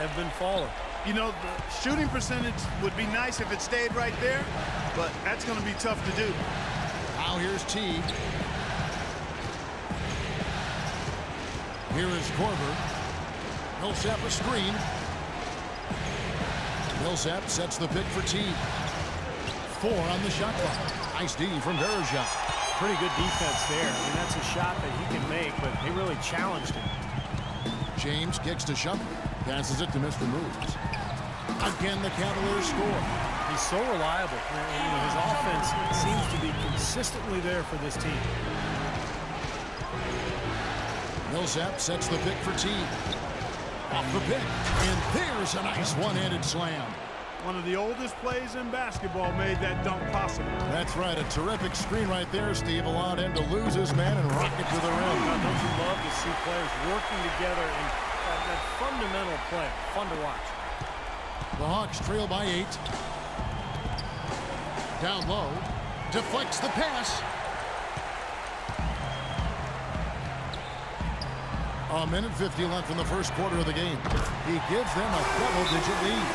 have been falling. You know, the shooting percentage would be nice if it stayed right there, but that's going to be tough to do. Now here's Teague. Here is Korver. Millsap a screen. Millsap sets the pick for Teague. 4 on the shot clock. Nice D from Varejao. Pretty good defense there. I mean, that's a shot that he can make, but they really challenged him. James kicks to Shumpert. Passes it to Mr. Moves. Again, the Cavaliers score. He's so reliable. You know, his offense seems to be consistently there for this team. Millsap sets the pick for Teague. Off the pick. And there's a nice one-handed slam. One of the oldest plays in basketball made that dunk possible. That's right. A terrific screen right there, Steve. Allowed him to lose his man and rock it to the rim. Don't you love to see players working together in that fundamental play? Fun to watch. The Hawks trail by 8. Down low. Deflects the pass. A minute 50 left in the first quarter of the game. He gives them a double-digit lead.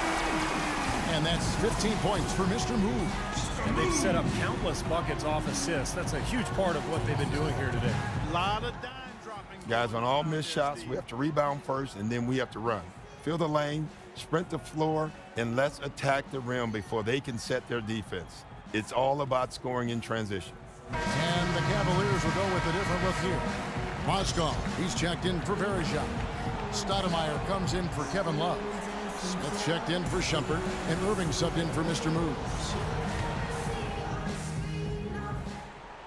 And that's 15 points for Mr. Moves. And they've set up countless buckets off assists. That's a huge part of what they've been doing here today. A lot of dime dropping. Guys, on all missed shots, we have to rebound first, and then we have to run. Fill the lane, sprint the floor, and let's attack the rim before they can set their defense. It's all about scoring in transition. And the Cavaliers will go with a different look here. Mozgov, he's checked in for Varejao. Stoudemire comes in for Kevin Love. Smith checked in for Shumpert, and Irving subbed in for Mr. Moves.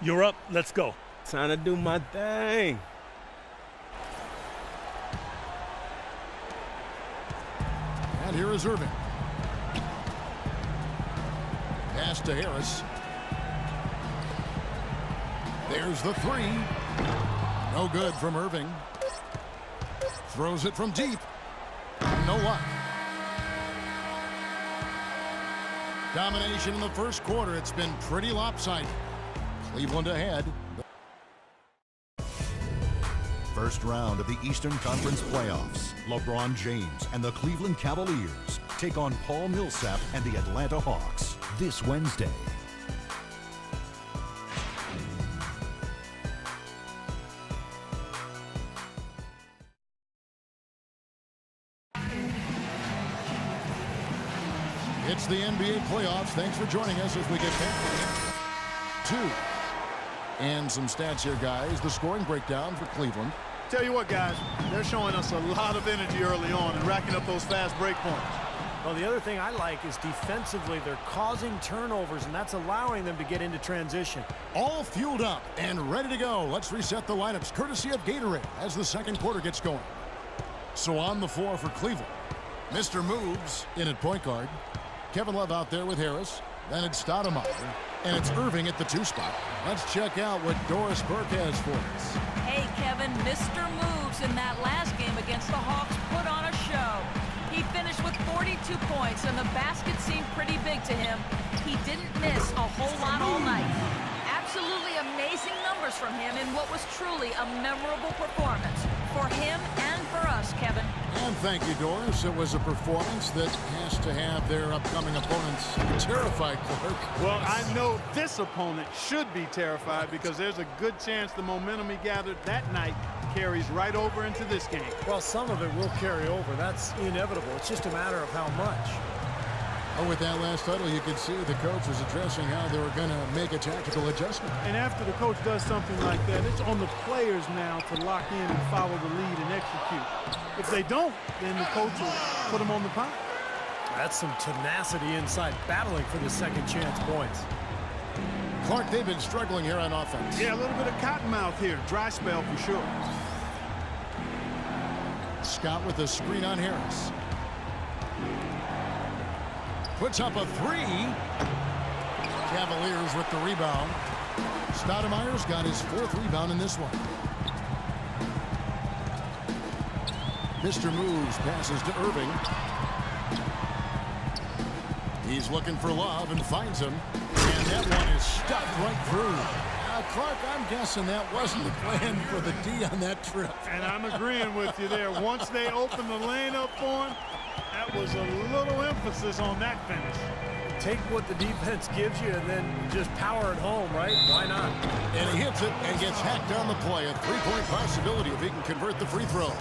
You're up. Let's go. Trying to do my thing. And here is Irving. Pass to Harris. There's the 3. No good from Irving. Throws it from deep. No luck. Domination in the first quarter. It's been pretty lopsided. Cleveland ahead. First round of the Eastern Conference playoffs. LeBron James and the Cleveland Cavaliers take on Paul Millsap and the Atlanta Hawks this Wednesday. It's the NBA playoffs. Thanks for joining us as we get back. 2. And some stats here, guys. The scoring breakdown for Cleveland. Tell you what, guys, they're showing us a lot of energy early on and racking up those fast break points. Well, the other thing I like is defensively they're causing turnovers, and that's allowing them to get into transition. All fueled up and ready to go. Let's reset the lineups courtesy of Gatorade as the second quarter gets going. So on the floor for Cleveland, Mr. Moves in at point guard. Kevin Love out there with Harris. Then it's Stoudemire. And it's Irving at the 2 spot. Let's check out what Doris Burke has for us. Hey, Kevin, Mr. Moves in that last game against the Hawks put on a show. He finished with 42 points, and the basket seemed pretty big to him. He didn't miss a whole lot all night. Absolutely amazing numbers from him in what was truly a memorable performance for him and for us, Kevin. And thank you, Doris. It was a performance that has to have their upcoming opponents terrified, Clark. Well, I know this opponent should be terrified because there's a good chance the momentum he gathered that night carries right over into this game. Well, some of it will carry over. That's inevitable. It's just a matter of how much. Oh, with that last huddle, you could see the coach was addressing how they were going to make a tactical adjustment. And after the coach does something like that, it's on the players now to lock in and follow the lead and execute. If they don't, then the coach will put them on the pot. That's some tenacity inside, battling for the second chance points. Clark, they've been struggling here on offense. Yeah, a little bit of cottonmouth here. Dry spell for sure. Scott with the screen on Harris. Puts up a 3. Cavaliers with the rebound. Stoudemire's got his 4th rebound in this one. Mr. Moves passes to Irving. He's looking for Love and finds him. And that one is stuffed right through. Clark, I'm guessing that wasn't the plan for the D on that trip. And I'm agreeing with you there. Once they open the lane up for him, was a little emphasis on that finish. Take what the defense gives you and then just power it home, right? Why not? And he hits it and gets hacked on the play. A three-point possibility if he can convert the free throw.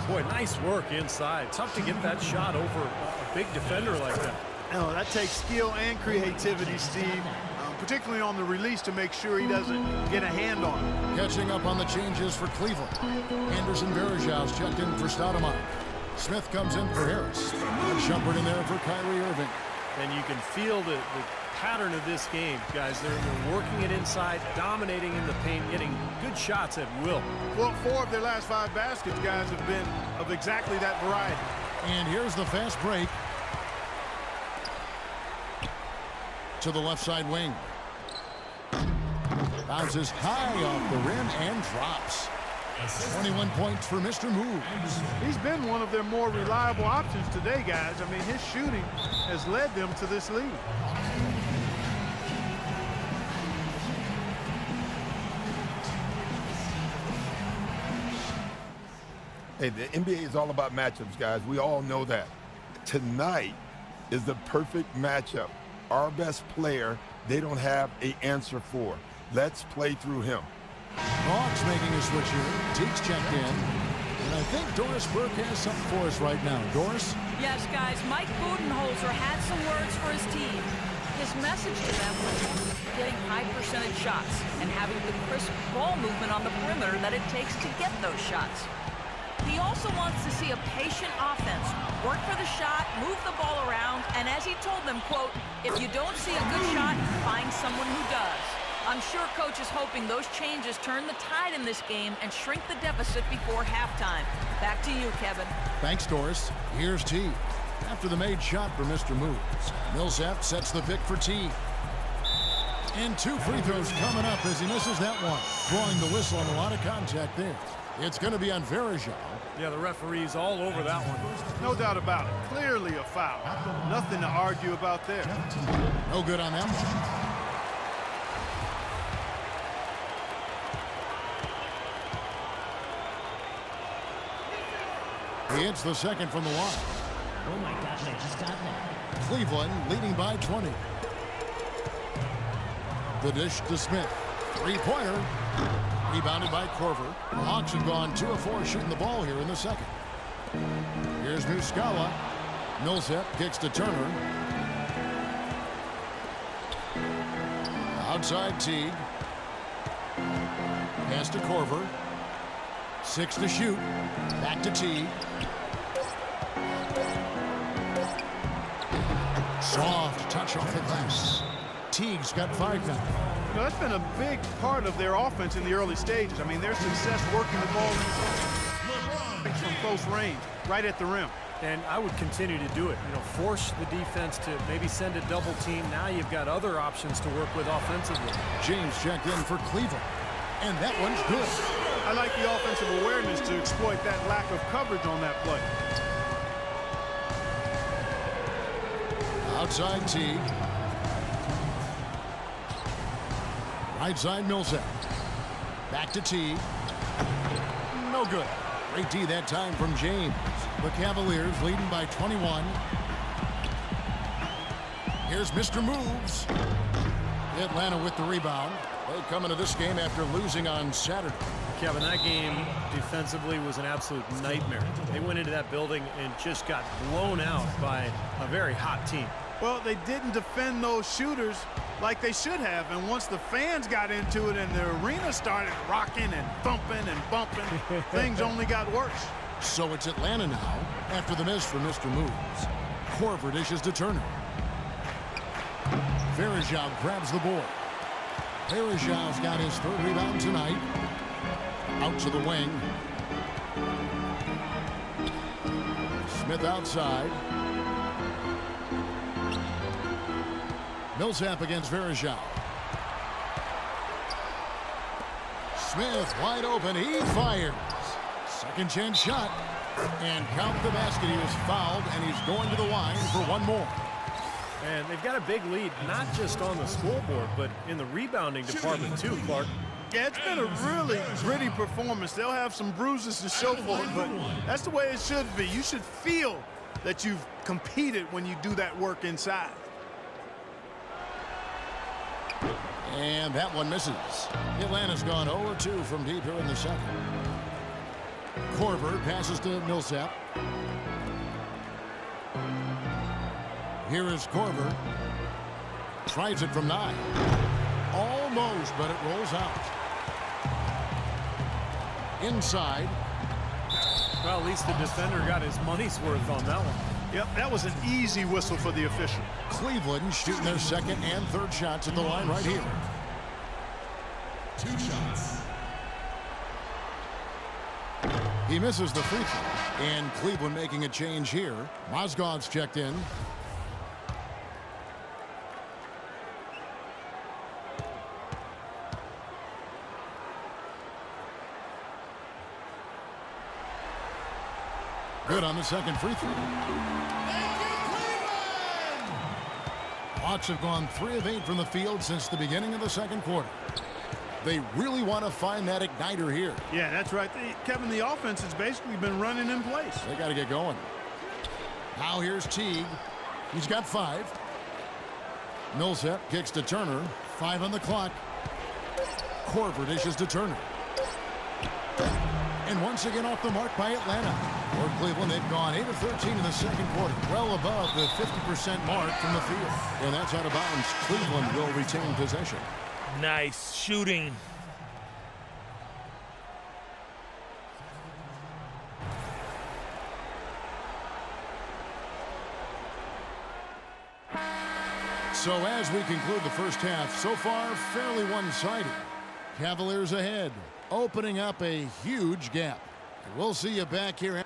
Boy, nice work inside. Tough to get that shot over a big defender like that. Oh, that takes skill and creativity, Steve, particularly on the release to make sure he doesn't get a hand on it. Catching up on the changes for Cleveland. Anderson Varejão's checked in for Stoudemire. Smith comes in for Harris. And Shumpert in there for Kyrie Irving. And you can feel the pattern of this game, guys. They're working it inside, dominating in the paint, getting good shots at will. Well, 4 of their last 5 baskets, guys, have been of exactly that variety. And here's the fast break. To the left side wing. Bounces high off the rim and drops. 21 points for Mr. Moves. He's been one of their more reliable options today, guys. I mean, his shooting has led them to this lead. Hey, the NBA is all about matchups, guys. We all know that. Tonight is the perfect matchup. Our best player, they don't have an answer for. Let's play through him. Hawks making a switch here. Teague's checked in. And I think Doris Burke has something for us right now. Doris? Yes, guys, Mike Budenholzer had some words for his team. His message to them was getting high percentage shots and having the crisp ball movement on the perimeter that it takes to get those shots. He also wants to see a patient offense. Work for the shot, move the ball around, and as he told them, quote, if you don't see a good shot, find someone who does. I'm sure Coach is hoping those changes turn the tide in this game and shrink the deficit before halftime. Back to you, Kevin. Thanks, Doris. Here's Teague. After the made shot for Mr. Moves. Millsap sets the pick for Teague. And 2 free throws coming up as he misses that one. Drawing the whistle on a lot of contact there. It's going to be on Varejão. Yeah, the referee's all over that one. No doubt about it. Clearly a foul. Nothing to argue about there. No good on that one. He hits the second from the line. Oh my gosh, I just got that. Cleveland leading by 20. The dish to Smith. Three-pointer. Rebounded by Korver. The Hawks have gone 2 of 4 shooting the ball here in the second. Here's Muscala. Millsap kicks to Turner. Outside Teague. Pass to Korver. 6 to shoot. Back to Teague. Soft touch off the glass. Teague's got 5 now. You know, that's been a big part of their offense in the early stages. I mean, their success working the ball from close range, right at the rim. And I would continue to do it. You know, force the defense to maybe send a double team. Now you've got other options to work with offensively. James checked in for Cleveland. And that one's good. I like the offensive awareness to exploit that lack of coverage on that play. Outside Teague. Right side Millsap. Back to Teague. No good. Great D that time from James. The Cavaliers leading by 21. Here's Mr. Moves. Atlanta with the rebound. They come into this game after losing on Saturday. Kevin, that game defensively was an absolute nightmare. They went into that building and just got blown out by a very hot team. Well, they didn't defend those shooters like they should have, and once the fans got into it and the arena started rocking and thumping and bumping, things only got worse. So it's Atlanta now after the miss from Mr. Moves. Korver dishes to Turner. Varejão grabs the board. Varejão's got his 3rd rebound tonight. Out to the wing. Smith outside. Millsap against Varejão. Smith wide open. He fires. Second chance shot. And count the basket. He was fouled, and he's going to the line for one more. And they've got a big lead, not just on the scoreboard, but in the rebounding department too, Clark. Yeah, it's been a really gritty performance. They'll have some bruises to show for it, but that's the way it should be. You should feel that you've competed when you do that work inside. And that one misses. Atlanta's gone 0-2 from deep here in the second. Korver passes to Millsap. Here is Korver. Tries it from 9. Almost, but it rolls out. Inside. Well, at least the defender got his money's worth on that one. Yep, that was an easy whistle for the official. Cleveland shooting their second and third shots at the line right here. 2 shots. He misses the free throw. And Cleveland making a change here. Mozgov's checked in. Good on the second free throw. Hawks have gone 3 of 8 from the field since the beginning of the second quarter. They really want to find that igniter here. Yeah, that's right. Kevin, the offense has basically been running in place. They got to get going. Now here's Teague. He's got 5. Millsap kicks to Turner. 5 on the clock. Korver dishes to Turner. And once again off the mark by Atlanta. For Cleveland, they've gone 8 of 13 in the second quarter. Well above the 50% mark from the field. And that's out of bounds. Cleveland will retain possession. Nice shooting. So as we conclude the first half, so far fairly one-sided. Cavaliers ahead, opening up a huge gap. We'll see you back here.